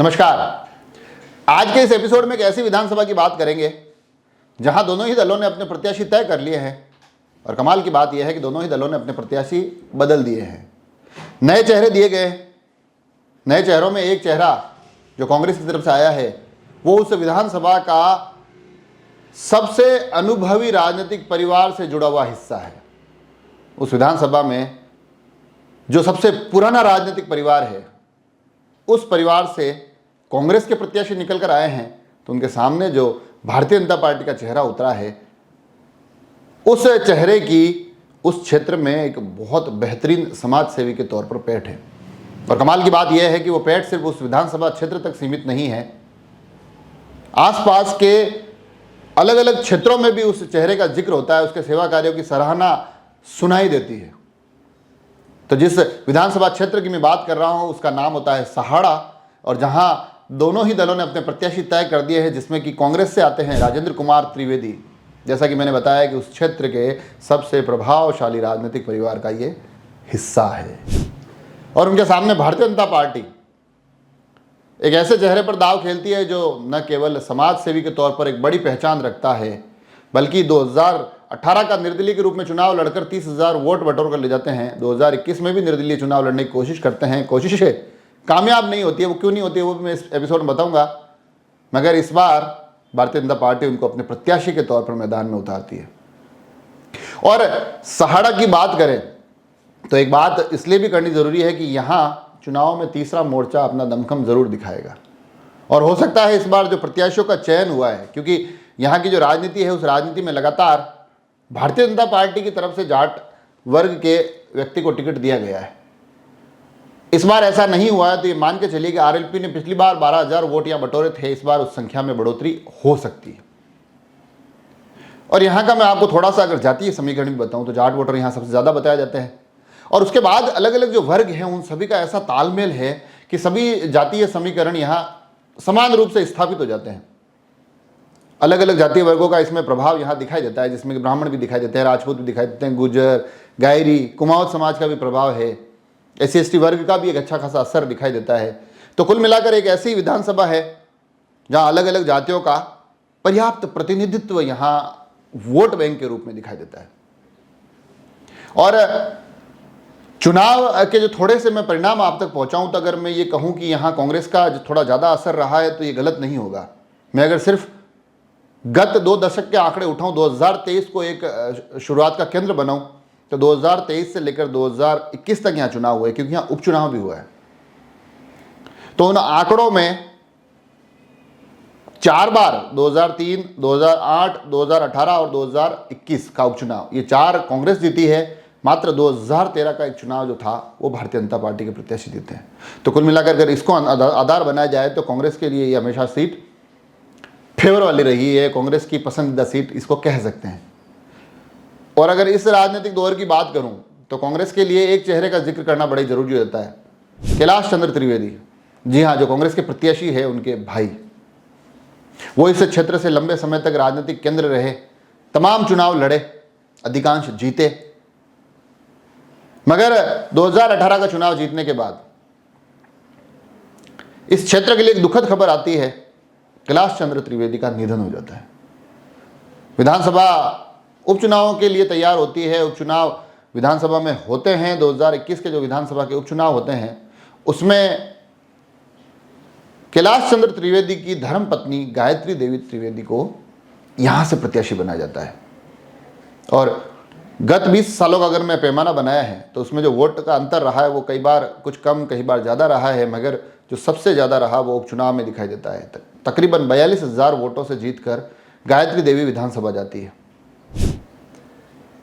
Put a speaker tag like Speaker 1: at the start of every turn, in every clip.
Speaker 1: नमस्कार। आज के इस एपिसोड में एक ऐसी विधानसभा की बात करेंगे जहां दोनों ही दलों ने अपने प्रत्याशी तय कर लिए हैं और कमाल की बात यह है कि दोनों ही दलों ने अपने प्रत्याशी बदल दिए हैं। नए चेहरे दिए गए। नए चेहरों में एक चेहरा जो कांग्रेस की तरफ से आया है वो उस विधानसभा का सबसे अनुभवी राजनीतिक परिवार से जुड़ा हुआ हिस्सा है। उस विधानसभा में जो सबसे पुराना राजनीतिक परिवार है उस परिवार से कांग्रेस के प्रत्याशी निकल कर आए हैं, तो उनके सामने जो भारतीय जनता पार्टी का चेहरा उतरा है उस चेहरे की उस क्षेत्र में एक बहुत बेहतरीन समाज सेवी के तौर पर पैठ है। और कमाल की बात यह है कि वो पैठ सिर्फ उस विधानसभा क्षेत्र तक सीमित नहीं है, आसपास के अलग अलग क्षेत्रों में भी उस चेहरे का जिक्र होता है, उसके सेवा कार्यों की सराहना सुनाई देती है। तो जिस विधानसभा क्षेत्र की मैं बात कर रहा हूं उसका नाम होता है सहाड़ा, और जहां दोनों ही दलों ने अपने प्रत्याशी तय कर दिए हैं, जिसमें कि कांग्रेस से आते हैं राजेंद्र कुमार त्रिवेदी। जैसा कि मैंने बताया कि उस क्षेत्र के सबसे प्रभावशाली राजनीतिक परिवार का ये हिस्सा है। और उनके सामने भारतीय जनता पार्टी एक ऐसे चेहरे पर दाव खेलती है जो न केवल समाज सेवी के तौर पर एक बड़ी पहचान रखता है, बल्कि 2018 का निर्दलीय के रूप में चुनाव लड़कर 30,000 वोट बटोर कर ले जाते हैं। 2021 में भी निर्दलीय चुनाव लड़ने की कोशिश करते हैं। कोशिशें कामयाब नहीं होती है। वो क्यों नहीं होती है वो भी मैं इस एपिसोड में बताऊंगा, मगर इस बार भारतीय जनता पार्टी उनको अपने प्रत्याशी के तौर पर मैदान में उतारती है। और सहाड़ा की बात करें तो एक बात इसलिए भी करनी जरूरी है कि यहाँ चुनाव में तीसरा मोर्चा अपना दमखम जरूर दिखाएगा। और हो सकता है इस बार जो प्रत्याशियों का चयन हुआ है, क्योंकि यहाँ की जो राजनीति है उस राजनीति में लगातार भारतीय जनता पार्टी की तरफ से जाट वर्ग के व्यक्ति को टिकट दिया गया है। इस बार ऐसा नहीं हुआ है तो ये मान के चलिए कि आरएलपी ने पिछली बार 12,000 वोट यहाँ बटोरे थे, इस बार उस संख्या में बढ़ोतरी हो सकती है। और यहाँ का मैं आपको थोड़ा सा अगर जातीय समीकरण भी बताऊं तो जाट वोटर यहाँ सबसे ज़्यादा बताए जाते हैं। और उसके बाद अलग अलग जो वर्ग हैं उन सभी का ऐसा तालमेल है कि सभी जातीय समीकरण यहाँ समान रूप से स्थापित हो जाते हैं। अलग अलग जातीय वर्गों का इसमें प्रभाव यहाँ दिखाई देता है, जिसमें कि ब्राह्मण भी दिखाई देते हैं, राजपूत भी दिखाई देते हैं, गुर्जर, गायरी, कुमाऊँ समाज का भी प्रभाव है, SC/ST वर्ग का भी एक अच्छा खासा असर दिखाई देता है। तो कुल मिलाकर एक ऐसी विधानसभा है जहाँ अलग अलग जातियों का पर्याप्त प्रतिनिधित्व यहाँ वोट बैंक के रूप में दिखाई देता है। और चुनाव के जो थोड़े से मैं परिणाम आप तक पहुँचाऊँ तो अगर मैं ये कहूँ कि यहाँ कांग्रेस का जो थोड़ा ज़्यादा असर रहा है तो ये गलत नहीं होगा। मैं अगर सिर्फ गत 2 दशक के आंकड़े उठाऊं, 2023 को एक शुरुआत का केंद्र बनाऊं, तो 2023 से लेकर 2021 तक यहाँ चुनाव हुए, क्योंकि यहाँ उपचुनाव भी हुआ है। तो उन आंकड़ों में 4 बार 2003, 2008, 2018 और 2021 का उपचुनाव, ये 4 कांग्रेस जीती है। मात्र 2013 का एक चुनाव जो था वो भारतीय जनता पार्टी के प्रत्याशी जीते हैं। तो कुल मिलाकर अगर इसको आधार बनाया जाए तो कांग्रेस के लिए ये हमेशा सीट फेवर वाली रही है, कांग्रेस की पसंदीदा सीट इसको कह सकते हैं। और अगर इस राजनीतिक दौर की बात करूं तो कांग्रेस के लिए एक चेहरे का जिक्र करना बड़ा जरूरी होता है, कैलाश चंद्र त्रिवेदी। जी हाँ, जो कांग्रेस के प्रत्याशी है उनके भाई, वो इस क्षेत्र से लंबे समय तक राजनीतिक केंद्र रहे, तमाम चुनाव लड़े, अधिकांश जीते, मगर 2018 का चुनाव जीतने के बाद इस क्षेत्र के लिए एक दुखद खबर आती है, कैलाश चंद्र त्रिवेदी का निधन हो जाता है। विधानसभा उपचुनावों के लिए तैयार होती है, उपचुनाव विधानसभा में होते हैं। 2021 के जो विधानसभा के उपचुनाव होते हैं उसमें कैलाश चंद्र त्रिवेदी की धर्मपत्नी गायत्री देवी त्रिवेदी को यहां से प्रत्याशी बनाया जाता है। और गत 20 सालों का अगर मैं पैमाना बनाया है तो उसमें जो वोट का अंतर रहा है वो कई बार कुछ कम, कई बार ज़्यादा रहा है, मगर जो सबसे ज़्यादा रहा वो उपचुनाव में दिखाई देता है। तकरीबन 42,000 वोटों से जीतकर गायत्री देवी विधानसभा जाती है।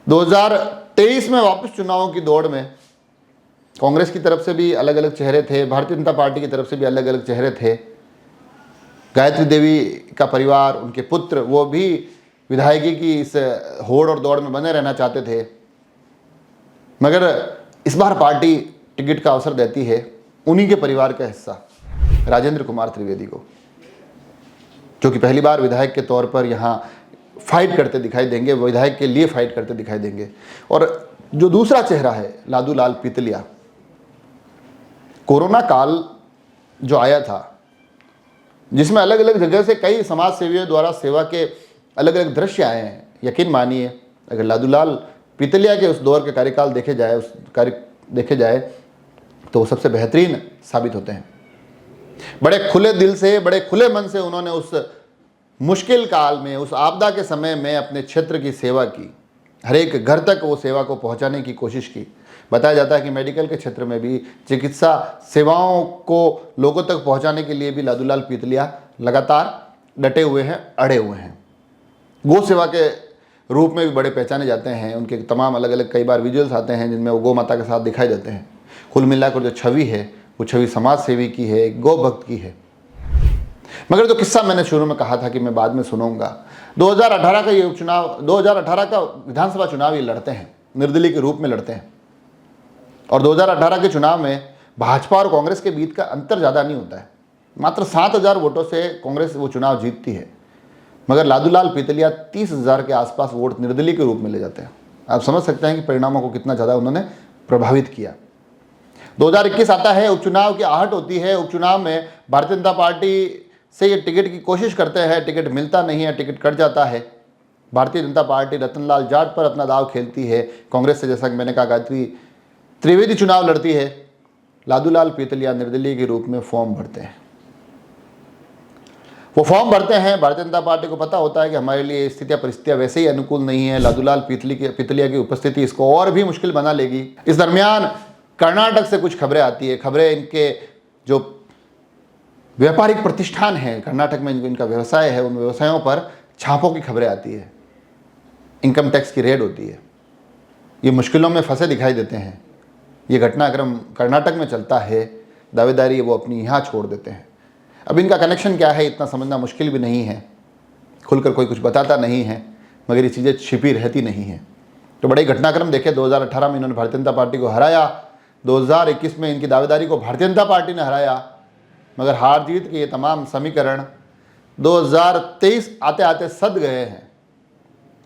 Speaker 1: 2023 में वापस चुनावों की दौड़ में कांग्रेस की तरफ से भी अलग अलग चेहरे थे, भारतीय जनता पार्टी की तरफ से भी अलग अलग चेहरे थे। गायत्री देवी का परिवार, उनके पुत्र, वो भी विधायकी की इस होड़ और दौड़ में बने रहना चाहते थे, मगर इस बार पार्टी टिकट का अवसर देती है उन्हीं के परिवार का हिस्सा राजेंद्र कुमार त्रिवेदी को, जो कि पहली बार विधायक के तौर पर यहाँ फाइट करते दिखाई देंगे, विधायक के लिए फाइट करते दिखाई देंगे। और जो दूसरा चेहरा है लादू लाल पीतलिया, कोरोना काल जो आया था जिसमें अलग अलग जगह से कई समाज सेवियों द्वारा सेवा के अलग अलग दृश्य आए हैं। यकीन मानिए, अगर लादूलाल पीतलिया के उस दौर के कार्यकाल देखे जाए तो वो सबसे बेहतरीन साबित होते हैं। बड़े खुले दिल से, बड़े खुले मन से उन्होंने उस मुश्किल काल में, उस आपदा के समय में अपने क्षेत्र की सेवा की। हर एक घर तक वो सेवा को पहुंचाने की कोशिश की। बताया जाता है कि मेडिकल के क्षेत्र में भी, चिकित्सा सेवाओं को लोगों तक पहुंचाने के लिए भी लादूलाल पीतलिया लगातार डटे हुए हैं, अड़े हुए हैं। गौ सेवा के रूप में भी बड़े पहचाने जाते हैं। उनके तमाम अलग अलग कई बार विजुअल्स आते हैं जिनमें वो गौ माता के साथ दिखाई देते हैं। कुल मिलाकर जो छवि है वो छवि समाज सेवी की है, गौ भक्त की है। मगर जो किस्सा मैंने शुरू में कहा था कि मैं बाद में सुनाऊंगा, 2018 का ये उपचुनाव, 2018 का विधानसभा चुनाव ये लड़ते हैं, निर्दलीय के रूप में लड़ते हैं। और 2018 के चुनाव में भाजपा और कांग्रेस के बीच का अंतर ज़्यादा नहीं होता है। मात्र 7,000 वोटों से कांग्रेस वो चुनाव जीतती है, मगर लादूलाल पीतलिया 30,000 के आसपास वोट निर्दलीय के रूप में ले जाते हैं। आप समझ सकते हैं कि परिणामों को कितना ज़्यादा उन्होंने प्रभावित किया। 2021 आता है, उपचुनाव की आहट होती है। उपचुनाव में भारतीय जनता पार्टी से ये टिकट की कोशिश करते हैं, टिकट मिलता नहीं है, टिकट कट जाता है। भारतीय जनता पार्टी रतनलाल जाट पर अपना दाव खेलती है। कांग्रेस से, जैसा कि मैंने कहा, गायत्री त्रिवेदी चुनाव लड़ती है। लादूलाल पीतलिया निर्दलीय के रूप में फॉर्म भरते हैं। वो फॉर्म भरते हैं, भारतीय जनता पार्टी को पता होता है कि हमारे लिए स्थितियाँ परिस्थितियाँ वैसे ही अनुकूल नहीं है। लादूलाल पीतलिया की उपस्थिति इसको और भी मुश्किल बना लेगी। इस दरमियान कर्नाटक से कुछ खबरें आती है। खबरें इनके जो व्यापारिक प्रतिष्ठान हैं कर्नाटक में, इनका व्यवसाय है, उन व्यवसायों पर छापों की खबरें आती है। इनकम टैक्स की रेड होती है। ये मुश्किलों में फंसे दिखाई देते हैं। ये घटनाक्रम कर्नाटक में चलता है। दावेदारी वो अपनी यहाँ छोड़ देते हैं। अब इनका कनेक्शन क्या है इतना समझना मुश्किल भी नहीं है। खुलकर कोई कुछ बताता नहीं है, मगर ये चीज़ें छिपी रहती नहीं हैं। तो बड़े घटनाक्रम देखे। 2018 में इन्होंने भारतीय जनता पार्टी को हराया। 2021 में इनकी दावेदारी को भारतीय जनता पार्टी ने हराया। मगर हार जीत के ये तमाम समीकरण 2023 आते आते सद गए हैं।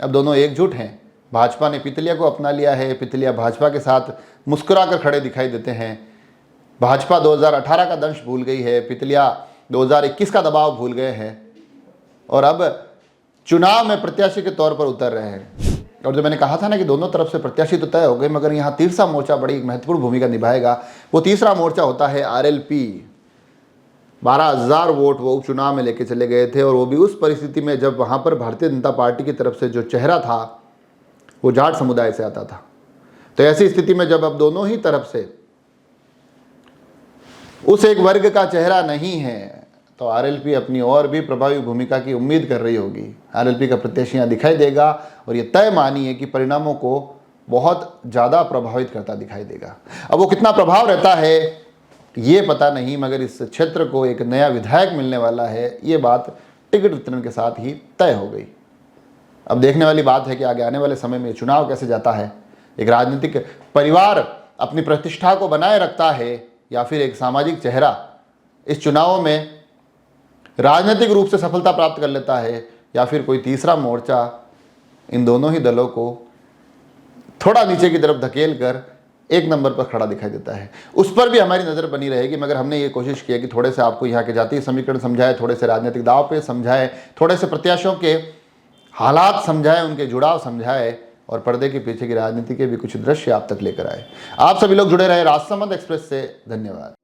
Speaker 1: अब दोनों एकजुट हैं। भाजपा ने पीतलिया को अपना लिया है। पीतलिया भाजपा के साथ मुस्कुराकर खड़े दिखाई देते हैं। भाजपा 2018 का दंश भूल गई है। पीतलिया 2021 का दबाव भूल गए हैं और अब चुनाव में प्रत्याशी के तौर पर उतर रहे हैं। और जो मैंने कहा था ना कि दोनों तरफ से प्रत्याशी तो तय हो गए, मगर यहाँ तीसरा मोर्चा बड़ी महत्वपूर्ण भूमिका निभाएगा। वो तीसरा मोर्चा होता है आरएलपी। 12,000 वोट वो उपचुनाव में लेके चले गए थे, और वो भी उस परिस्थिति में जब वहाँ पर भारतीय जनता पार्टी की तरफ से जो चेहरा था वो जाट समुदाय से आता था। तो ऐसी स्थिति में जब अब दोनों ही तरफ से उस एक वर्ग का चेहरा नहीं है, तो आरएलपी अपनी और भी प्रभावी भूमिका की उम्मीद कर रही होगी। आरएलपी का प्रत्याशी यहाँ दिखाई देगा और ये तय मानिए कि परिणामों को बहुत ज़्यादा प्रभावित करता दिखाई देगा। अब वो कितना प्रभाव रहता है ये पता नहीं, मगर इस क्षेत्र को एक नया विधायक मिलने वाला है, ये बात टिकट वितरण के साथ ही तय हो गई। अब देखने वाली बात है कि आगे आने वाले समय में चुनाव कैसे जाता है। एक राजनीतिक परिवार अपनी प्रतिष्ठा को बनाए रखता है, या फिर एक सामाजिक चेहरा इस चुनावों में राजनीतिक रूप से सफलता प्राप्त कर लेता है, या फिर कोई तीसरा मोर्चा इन दोनों ही दलों को थोड़ा नीचे की तरफ धकेल कर एक नंबर पर खड़ा दिखाई देता है। उस पर भी हमारी नज़र बनी रहेगी। मगर हमने ये कोशिश की है कि थोड़े से आपको यहाँ के जातीय समीकरण समझाए, थोड़े से राजनीतिक दाव पे समझाए, थोड़े से प्रत्याशियों के हालात समझाए, उनके जुड़ाव समझाए, और पर्दे के पीछे की राजनीति के भी कुछ दृश्य आप तक लेकर आए। आप सभी लोग जुड़े रहे राजसमंद एक्सप्रेस से। धन्यवाद।